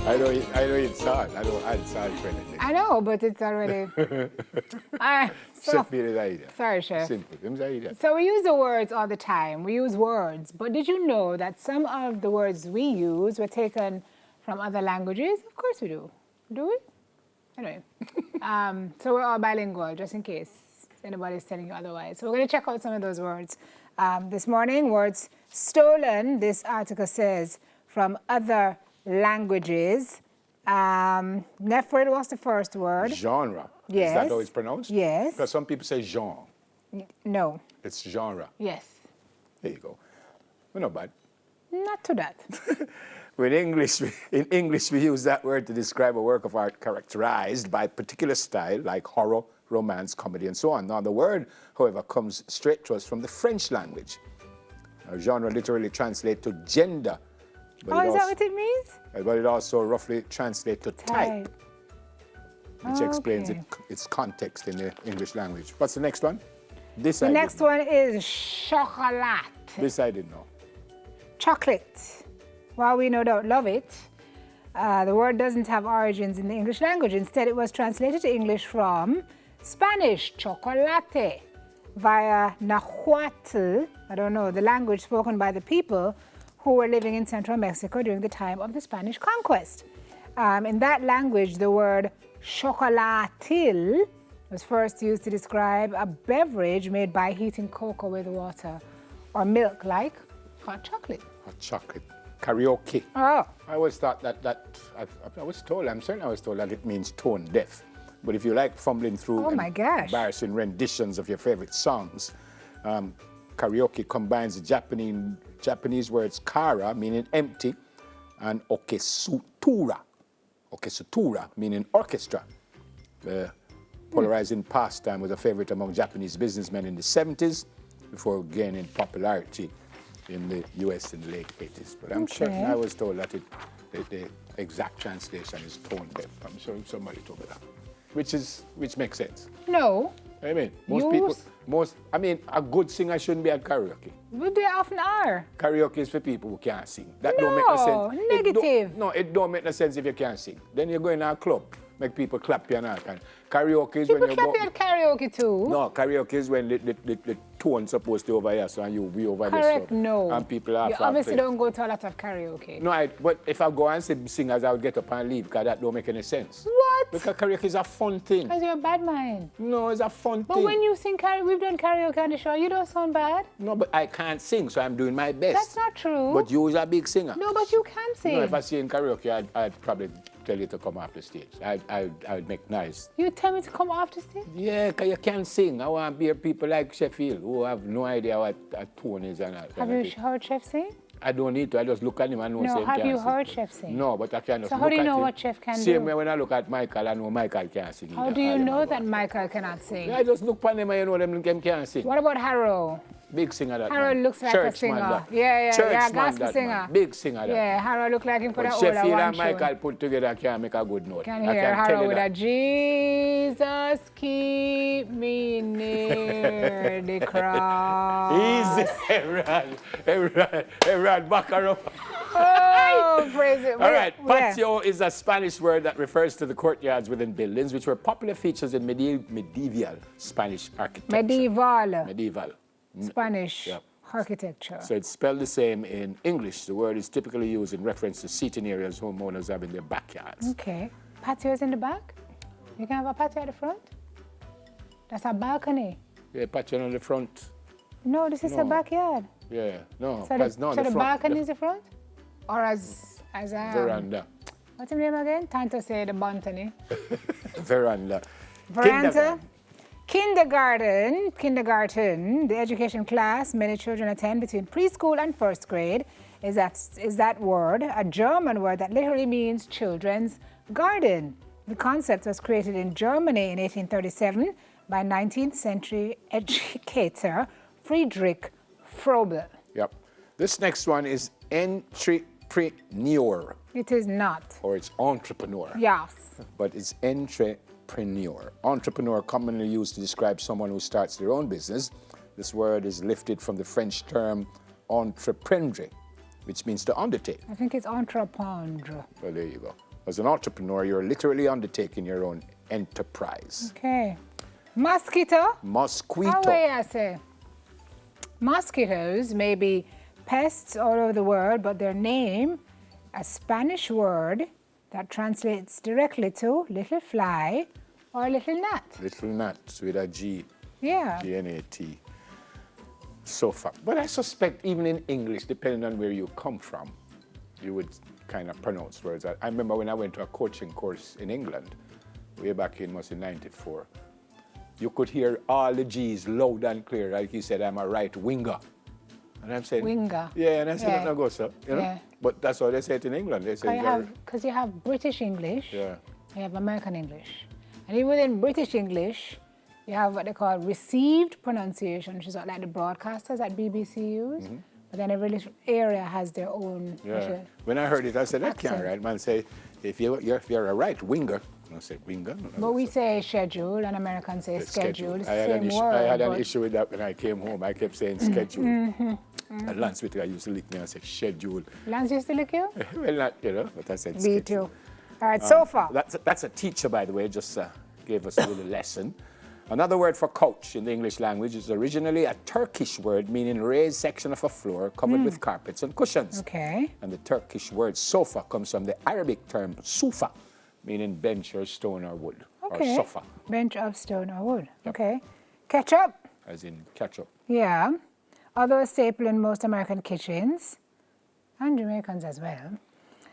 I know it's salt. I don't add salt to anything. I know, but it's already. All right. So, Chef is an idiot. sorry, Chef. Simple. Him's an idiot. So we use the words all the time. We use words. But did you know that some of the words we use were taken from other languages? Of course we do. Do we? Anyway. So we're all bilingual, just in case anybody's telling you otherwise. So we're going to check out some of those words. This morning, words stolen, this article says, from other languages. Nefred was the first word. Genre. Yes. Is that how it's pronounced? Yes. Because some people say genre. No. It's genre. Yes. There you go. Well, not bad. Not to that. In English, we use that word to describe a work of art characterized by particular style, like horror, romance, comedy, and so on. Now, the word, however, comes straight to us from the French language. Now, genre literally translates to gender. Is that what it means? But it also roughly translates to type, which explains its context in the English language. What's the next one? The next one is chocolat. This I didn't know. Chocolate. While we no doubt love it, the word doesn't have origins in the English language. Instead, it was translated to English from Spanish, chocolate, via Nahuatl, I don't know, the language spoken by the people who were living in central Mexico during the time of the Spanish conquest. In that language, the word chocolatil was first used to describe a beverage made by heating cocoa with water or milk, like hot chocolate. Hot chocolate. Karaoke. Oh. I always thought I was told that it means tone deaf. But if you like fumbling through embarrassing renditions of your favorite songs, karaoke combines the Japanese words kara, meaning empty, and okesutura, meaning orchestra. The polarizing pastime was a favorite among Japanese businessmen in the 70s before gaining popularity in the U.S. in the late 80s. But I'm certain I was told that the exact translation is tone deaf. I'm sure somebody told me that, which makes sense. No. I mean, a good singer shouldn't be at karaoke. But they often are. Karaoke is for people who can't sing. That don't make no sense. Negative. It don't make no sense if you can't sing. Then you go in a club, make people clap you and all kind. Karaoke is people when you clap you at karaoke too. No, karaoke is when the tone's supposed to over here, so and you be over there. Correct, no. And people are. You obviously don't go to a lot of karaoke. No, but if I go and see singers, I would get up and leave because that don't make any sense. What? Because karaoke is a fun thing. Because you're a bad man. No, it's a fun thing. But when you sing karaoke, we've done karaoke on the show, you don't sound bad. No, but I can't sing, so I'm doing my best. That's not true. But you're a big singer. No, but you can sing. No, if I sing karaoke, I'd probably tell you to come off the stage. I'd make nice. You tell me to come off the stage? Yeah, because you can sing. I want to hear people like Sheffield who have no idea what a tone is. Have you heard Chef sing? I don't need to. I just look at him and know. No, have you heard Chef sing? No, but I can just So how do you know what Chef can do? Same way when I look at Michael, I know Michael can't sing. How do you know that Michael cannot sing? I just look at him and you know them can't sing. What about Harold? Big singer that Harold man. looks like Church a singer. Man, that. Yeah, gospel singer. Man. Big singer that. Yeah, Harold look like him put a older Sheffield one and Michael put together can't make a good note. Can hear Harold with a Jesus keep me near the cross. Easy, Everard, back her up. Oh, praise it. All right, patio is a Spanish word that refers to the courtyards within buildings, which were popular features in medieval Spanish architecture. Medieval. Spanish architecture. So it's spelled the same in English. The word is typically used in reference to seating areas homeowners have in their backyards. Okay. Patio is in the back? You can have a patio at the front? That's a balcony. Yeah, patio on the front. No, this is a backyard. Yeah, no. So the balcony is the front? Or as a... Veranda. What's the name again? Tanto say the balcony. Veranda. Veranda. Kindergarten, the education class many children attend between preschool and first grade, is that word, a German word that literally means children's garden. The concept was created in Germany in 1837 by 19th century educator Friedrich Froebel. Yep. This next one is entrepreneur. It is not. Or it's entrepreneur. Yes. But it's entrepreneur. Entrepreneur, commonly used to describe someone who starts their own business. This word is lifted from the French term entreprendre, which means to undertake. I think it's entreprendre. Well, there you go. As an entrepreneur, you're literally undertaking your own enterprise. Okay. Mosquito. Mosquito. How way I say? Mosquitoes may be pests all over the world, but their name, a Spanish word that translates directly to little fly or little gnat. Little gnat with a G. Yeah. G-N-A-T. So far. But I suspect even in English, depending on where you come from, you would kind of pronounce words. I remember when I went to a coaching course in England, way back in, must be 94, you could hear all the G's loud and clear. Like he said, I'm a right winger. And I'm saying, winger. Yeah, and I said, no go, sir. You know? Yeah. But that's how they say it in England. They say, because you have British English, yeah. You have American English. And even within British English, you have what they call received pronunciation, which is what like the broadcasters at BBC use. Mm-hmm. But then every little area has their own. Yeah. When I heard it, I said, that can't right. Man say, if you're a right winger, I said, winger? But we say schedule, and Americans say schedule. It's the same word. I had an issue with that when I came home. I kept saying schedule. And Lance Whittaker used to lick me and say schedule. Lance used to lick you? Well, not, but I said schedule. Me too. All right, so far. That's a teacher, by the way, just gave us a little lesson. Another word for couch in the English language is originally a Turkish word meaning raised section of a floor covered with carpets and cushions. Okay. And the Turkish word sofa comes from the Arabic term sufa, meaning bench or stone or wood. Okay. Or sofa. Bench of stone or wood. Yep. Okay. Ketchup. As in ketchup. Yeah. Although a staple in most American kitchens, and Jamaicans as well,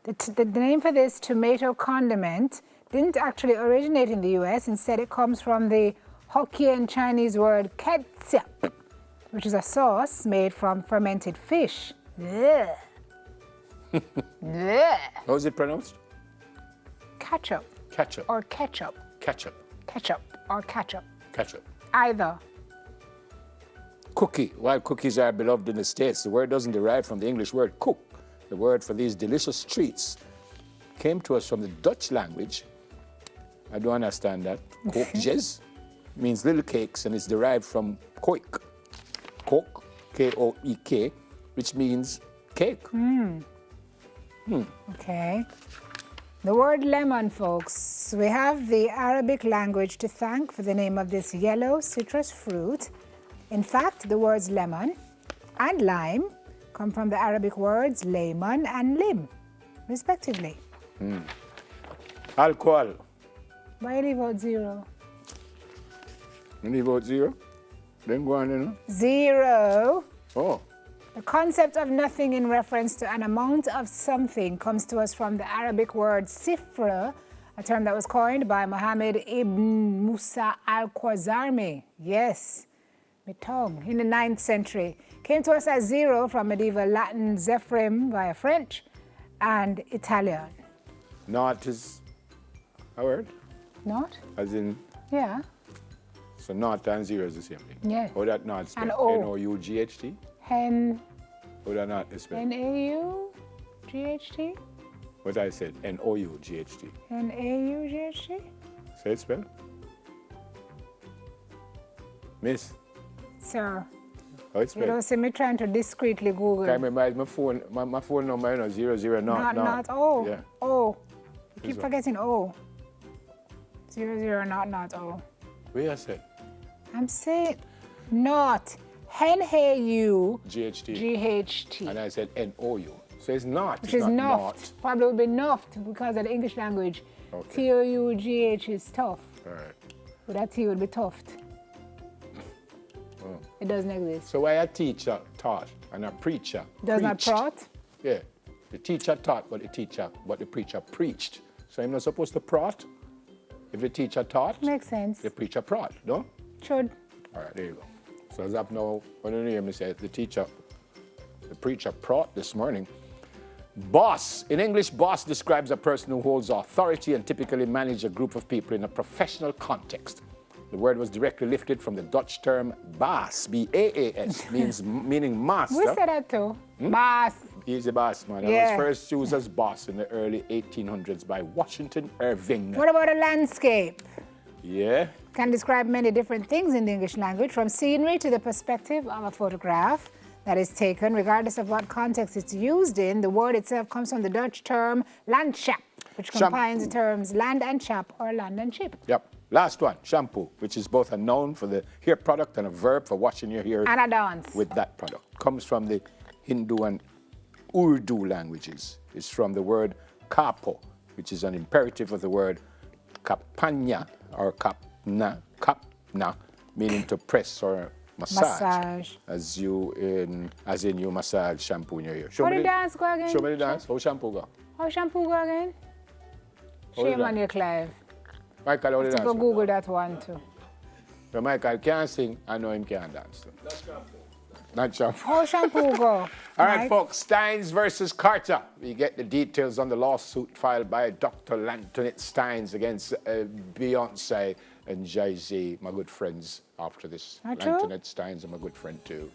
the name for this tomato condiment didn't actually originate in the U.S. Instead, it comes from the Hokkien Chinese word ketchup, which is a sauce made from fermented fish. How is it pronounced? Ketchup. Ketchup. Or ketchup. Ketchup. Ketchup or ketchup. Ketchup. Either. Cookie. While cookies are beloved in the States, the word doesn't derive from the English word cook. The word for these delicious treats came to us from the Dutch language. I don't understand that. Koekjes means little cakes, and it's derived from koek. Koek, K-O-E-K, which means cake. Okay. The word lemon, folks. We have the Arabic language to thank for the name of this yellow citrus fruit. In fact, the words lemon and lime come from the Arabic words layman and lim, respectively. Alcohol. Why leave out zero? You leave out zero? Then go on, you know? Zero. Oh. The concept of nothing in reference to an amount of something comes to us from the Arabic word sifra, a term that was coined by Muhammad ibn Musa al-Khwarizmi. Yes, my tongue. In the 9th century. Came to us as zero from medieval Latin Zephrim via French and Italian. Not is a word? Not? As in? Yeah. So not and zero is the same thing? Yeah. Or that not spelled? And O. N-O-U-G-H-T? Hen. Or that not is spelled? N-A-U-G-H-T? What I said, N-O-U-G-H-T. N-A-U-G-H-T? Say it spell? Miss? Sir. How it's spelled? You don't see me trying to discreetly Google. I remember my phone number, 00 Not O. Yeah. O. You keep forgetting O. 00 not O. Where I said? I'm saying not. Hen-hey-u. G-H-T. G-H-T. And I said N-O-U. So it's not. Which is not. Probably would be noft because of the English language. Okay. T-O-U-G-H is tough. All right. But that T would be tuft. Oh. It doesn't exist. So why a teacher taught and a preacher Does preached? not prot? Yeah. The teacher taught, but the preacher preached. So I'm not supposed to prot? If the teacher taught, Makes sense. the preacher prot, no? Should. All right, there you go. So as I've now, when you hear me say the preacher prot this morning. Boss. In English, boss describes a person who holds authority and typically manages a group of people in a professional context. The word was directly lifted from the Dutch term baas, B-A-A-S, meaning master. We said that too. Boss. He's a boss, man. Yeah. It was first used as boss in the early 1800s by Washington Irving. What about a landscape? Yeah. Can describe many different things in the English language, from scenery to the perspective of a photograph that is taken, regardless of what context it's used in. The word itself comes from the Dutch term landschap, which combines the terms land and chap or land and chip. Yep. Last one, shampoo, which is both a noun for the hair product and a verb for washing your hair. And a dance. With that product. Comes from the Hindu and Urdu languages. It's from the word kapo, which is an imperative of the word kapanya or kapna, meaning to press or massage. As in you massage shampoo in your hair. How the dance go again? Show me the dance. How shampoo go? How shampoo go again? Shame on you, Clive. Michael, how the dance go Google that one too. So Michael can't sing, I know him can't dance too. Not shampoo. Not shampoo. How shampoo go? All right, folks, Steins versus Carter. We get the details on the lawsuit filed by Dr. Lantonette Steins against Beyonce and Jay-Z, my good friends, after this. Not true? Lantonette Steins are my good friend too.